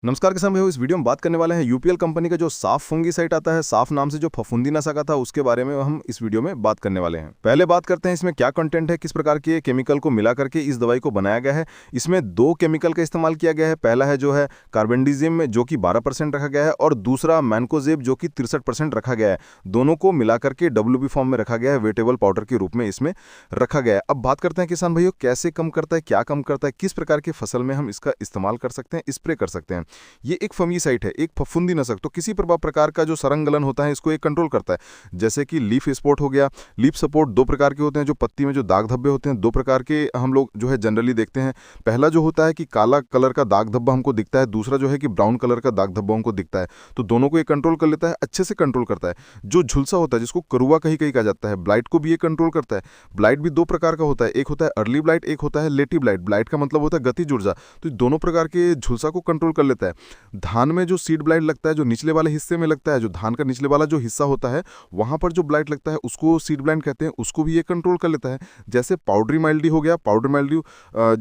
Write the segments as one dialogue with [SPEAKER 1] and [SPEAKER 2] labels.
[SPEAKER 1] नमस्कार किसान भाइयों, इस वीडियो में बात करने वाले हैं यूपीएल कंपनी का जो साफ फंगीसाइड आता है, साफ नाम से जो फफूंदी था उसके बारे में हम इस वीडियो में बात करने वाले हैं। पहले बात करते हैं इसमें क्या कंटेंट है, किस प्रकार के केमिकल को मिला करके इस दवाई को बनाया गया है। इसमें दो केमिकल का इस्तेमाल किया गया है। पहला है जो है कार्बेंडिजिम जो कि 12% रखा गया है और दूसरा मैनकोजेब जो कि 63% रखा गया है। दोनों को मिला करके WB फॉर्म में रखा गया है, वेटेबल पाउडर के रूप में इसमें रखा गया है। अब बात करते हैं किसान भाइयों, कैसे कम करता है, क्या कम करता है, किस प्रकार की फसल में हम इसका इस्तेमाल कर सकते हैं, स्प्रे कर सकते हैं। ये एक फंगीसाइड है, एक फफूंदी नसक, तो किसी प्रकार का जो सरंगलन होता है इसको एक कंट्रोल करता है। जैसे कि लीफ स्पॉट हो गया। लीफ स्पॉट दो प्रकार के होते हैं, जो पत्ती में जो दाग धब्बे होते हैं, दो प्रकार के हम लोग जो है जनरली देखते हैं। पहला जो होता है कि काला कलर का दाग धब्बा हमको दिखता है, दूसरा जो है कि ब्राउन कलर का दाग धब्बा हमको दिखता है। तो दोनों को ये कंट्रोल कर लेता है, अच्छे से कंट्रोल करता है। जो झुलसा होता है जिसको करुआ कहीं कहीं कहा जाता है, ब्लाइट को भी ये कंट्रोल करता है। ब्लाइट भी दो प्रकार का होता है, एक होता है अर्ली ब्लाइट, एक होता है लेटी ब्लाइट। ब्लाइट का मतलब होता है गति जुर्जा, तो दोनों प्रकार के झुलसा को कंट्रोल कर लेता है। धान में जो सीड ब्लाइट लगता है, जो निचले वाले हिस्से में लगता है, जो धान का निचले वाला जो हिस्सा होता है वहां पर जो ब्लाइट लगता है उसको सीड ब्लाइट कहते हैं, उसको भी ये कंट्रोल कर लेता है। जैसे पाउडरी माइल्डी हो गया। पाउडरी माइल्डी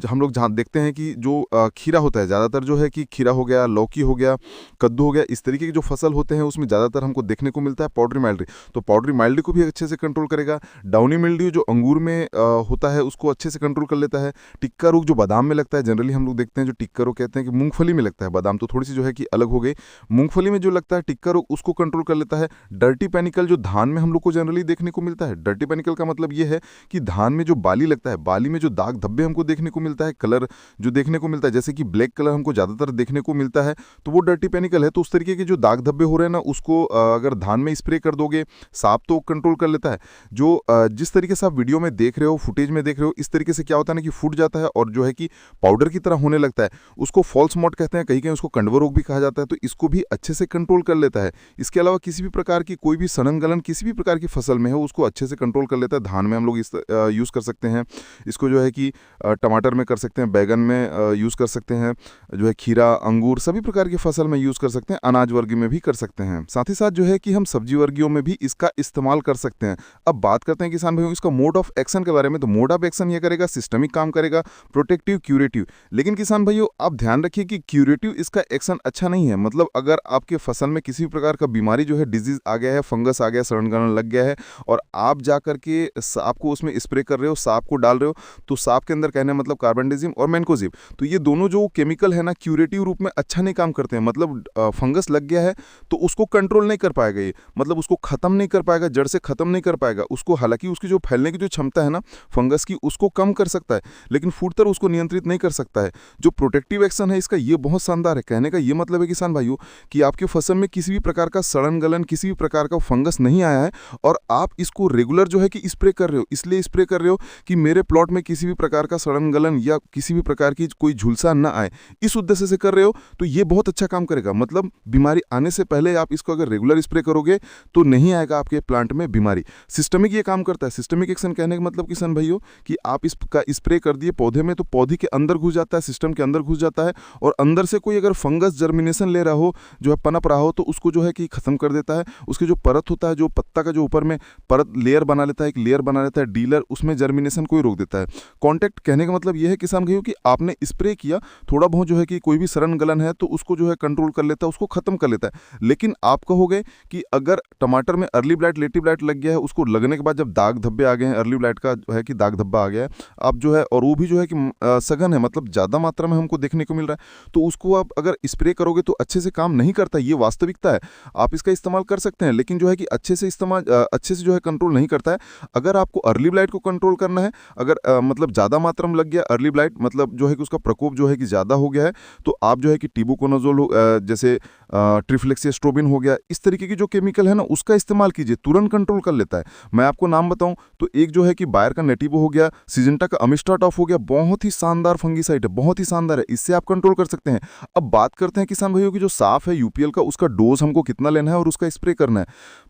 [SPEAKER 1] हम लोग जहाँ देखते हैं कि जो खीरा होता है, ज़्यादातर जो है कि खीरा हो गया, लौकी हो गया, कद्दू हो गया, इस तरीके के जो फसल होते हैं उसमें ज़्यादातर हमको देखने को मिलता है पाउडरी माइल्डी। तो पाउडरी माइल्डी को भी अच्छे से कंट्रोल करेगा। डाउनी मिल्ड्यू जो अंगूर में होता है उसको अच्छे से कंट्रोल कर लेता है। टिक्का रोग जो बादाम में लगता है, जनरली हम लोग देखते हैं जो टिक्का रोग कहते हैं कि मूंगफली में लगता है, बादाम तो थोड़ी सी जो है कि अलग हो गई। मूंगफली में जो लगता है टिक्का रोग, उसको कंट्रोल कर लेता है। डर्टी पैनिकल जो धान में हम लोग को जनरली देखने को मिलता है। डर्टी पैनिकल का मतलब ये है कि धान में जो बाली लगता है, बाली में जो दाग धब्बे हमको देखने को मिलता है, कलर जो देखने को मिलता है जैसे कि ब्लैक कलर हमको ज़्यादातर देखने को मिलता है, तो वो डर्टी पैनिकल है। तो उस तरीके के जो दाग धब्बे हो रहे हैं ना, उसको अगर धान में स्प्रे कर दोगे, सांप तो कंट्रोल कर लेता है। जो जिस तरीके से आप वीडियो में देख रहे हो, फुटेज में देख रहे हो, इस तरीके से क्या होता है ना कि फूट जाता है और जो है कि पाउडर की तरह होने लगता है। उसको फॉल्स मॉट कहते हैं, कहीं कहीं उसको कंडवा रोग भी कहा जाता है। तो इसको भी अच्छे से कंट्रोल कर लेता है। इसके अलावा किसी भी प्रकार की कोई भी सड़न गलन किसी भी प्रकार की फसल में है उसको अच्छे से कंट्रोल कर लेता है। धान में हम लोग इस यूज़ कर सकते हैं इसको, जो है कि टमाटर में कर सकते हैं, बैगन में यूज़ कर सकते हैं, जो है खीरा, अंगूर, सभी प्रकार की फसल में यूज़ कर सकते हैं। अनाज वर्ग में भी कर सकते हैं। साथ ही साथ जो है कि हम सब्जी वर्गियों में भी इसका इस्तेमाल कर सकते हैं। अब बात करते हैं किसान भाइयों इसका मोड ऑफ एक्शन के बारे में। तो मोड ऑफ एक्शन ये करेगा, सिस्टमिक काम करेगा, प्रोटेक्टिव, क्यूरेटिव। लेकिन किसान भाइयों आप ध्यान रखिए कि क्यूरेटिव इसका एक्शन अच्छा नहीं है। मतलब अगर आपके फसल में किसी भी प्रकार का बीमारी जो है, डिजीज आ गया है, फंगस आ गया, सड़न गलन लग गया है और आप जा करके सांप को उसमें स्प्रे कर रहे हो, सांप को डाल रहे हो, तो सांप के अंदर कहने मतलब कार्बेंडिजिम और मैनकोजिब, तो ये दोनों जो केमिकल है ना, क्यूरेटिव रूप में अच्छा नहीं काम करते हैं। मतलब फंगस लग गया है तो उसको कंट्रोल नहीं कर पाएगा ये, मतलब उसको खत्म नहीं कर पाएगा, जड़ से खत्म नहीं कर पाएगा उसको। हालांकि उसकी जो फैलने की जो क्षमता है ना फंगस की, उसको कम कर सकता है, लेकिन फूटकर उसको नियंत्रित नहीं कर सकता है। जो प्रोटेक्टिव एक्शन है इसका, ये बहुत शानदार है। कहने का ये मतलब है किसान भाइयों कि आपके फसल में किसी भी प्रकार का सड़न गलन, किसी भी प्रकार का फंगस नहीं आया है और आप इसको रेगुलर जो है कि स्प्रे कर रहे हो। इसलिए स्प्रे कर रहे हो कि मेरे प्लॉट में किसी भी प्रकार का सड़न गलन या किसी भी प्रकार की कोई झुलसा ना आए, इस उद्देश्य से कर रहे हो। तो ये बहुत अच्छा काम करेगा। मतलब बीमारी आने से पहले आप इसको अगर रेगुलर स्प्रे करोगे तो नहीं आएगा आपके प्लांट में बीमारी। सिस्टमिक ये काम करता है। सिस्टमिक एक्शन कहने का मतलब किसान भाइयों कि आप इसका स्प्रे कर दिए पौधे में, तो पौधे के अंदर घुस जाता है, सिस्टम के अंदर घुस जाता है और अंदर से कोई अगर फंगस जर्मिनेशन ले रहा हो, जो है पनप रहा हो, तो उसको जो है कि खत्म कर देता है। उसके जो परत होता है, जो पत्ता का जो ऊपर में परत लेयर बना लेता है, एक लेयर बना लेता है डीलर, उसमें जर्मिनेशन को ही रोक देता है। कॉन्टैक्ट कहने का मतलब यह है किसान भाइयों कि आपने स्प्रे किया, थोड़ा बहुत जो है कि कोई भी सड़न गलन है तो उसको जो है कंट्रोल कर लेता है, उसको खत्म कर लेता है। लेकिन आप कहोगे कि अगर टमाटर में अर्ली ब्लाइट, लेटी ब्लाइट लग गया है, उसको लगने के बाद जब दाग धब्बे आ गए हैं, अर्ली ब्लाइट का जो है कि दाग धब्बा आ गया है, आप जो है, और वो भी जो है कि सघन है, मतलब ज़्यादा मात्रा में हमको देखने को मिल रहा है, तो उसको आप अगर स्प्रे करोगे तो अच्छे से काम नहीं करता। ये वास्तविकता है। आप इसका इस्तेमाल कर सकते हैं, लेकिन जो है कि अच्छे से जो है कंट्रोल नहीं करता है। अगर आपको अर्ली ब्लाइट को कंट्रोल करना है, अगर मतलब ज़्यादा मात्रा में लग गया अर्ली ब्लाइट, मतलब जो है कि उसका प्रकोप जो है कि ज़्यादा हो गया है, तो आप जो है कि टिबुकोनाजोल जैसे ट्रिफ्लेक्सिस्ट्रोबिन हो गया, इस तरीके की जो केमिकल है ना उसका इस्तेमाल कीजिए, तुरंत कंट्रोल कर लेता है। मैं आपको नाम बताऊं तो एक जो है कि बायर का नेटिवो हो गया, सिजेंटा का अमिस्टाटॉफ हो गया, बहुत ही शानदार फंगीसाइड है, बहुत ही शानदार है, इससे आप कंट्रोल कर सकते हैं। अब बात करते हैं किसान भाइयों की जो साफ है यूपीएल का, उसका डोज हमको कितना लेना है और उसका स्प्रे करना है।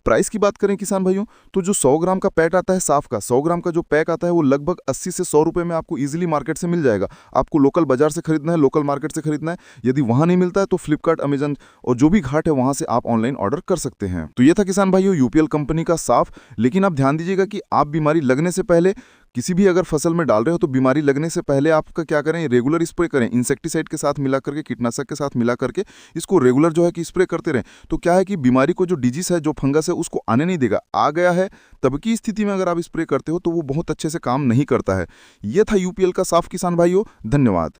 [SPEAKER 1] प्राइस की बात करें किसान भाइयों तो जो 100 ग्राम का पैक आता है साफ का, 100 ग्राम का जो पैक आता है वो लगभग 80 से 100 रुपए में आपको इजीली मार्केट से मिल जाएगा। आपको लोकल बाजार से खरीदना है, लोकल मार्केट से खरीदना है। यदि वहां नहीं मिलता है तो फ्लिपकार्ट, अमेजन और जो भी घाट है वहां से आप ऑनलाइन ऑर्डर कर सकते हैं। तो ये था किसान भाइयों यूपीएल कंपनी का साफ। लेकिन आप ध्यान दीजिएगा कि आप बीमारी लगने से पहले
[SPEAKER 2] किसी भी अगर फसल में डाल रहे हो तो बीमारी लगने से पहले आपका क्या करें, रेगुलर स्प्रे करें, इंसेक्टिसाइड के साथ मिला करके, कीटनाशक के साथ मिला करके इसको रेगुलर जो है कि स्प्रे करते रहें। तो क्या है कि बीमारी को, जो डिजीज है, जो फंगस है, उसको आने नहीं देगा। आ गया है तब की स्थिति में अगर आप स्प्रे करते हो तो वो बहुत अच्छे से काम नहीं करता है। ये था यूपीएल का साफ किसान भाइयों। धन्यवाद।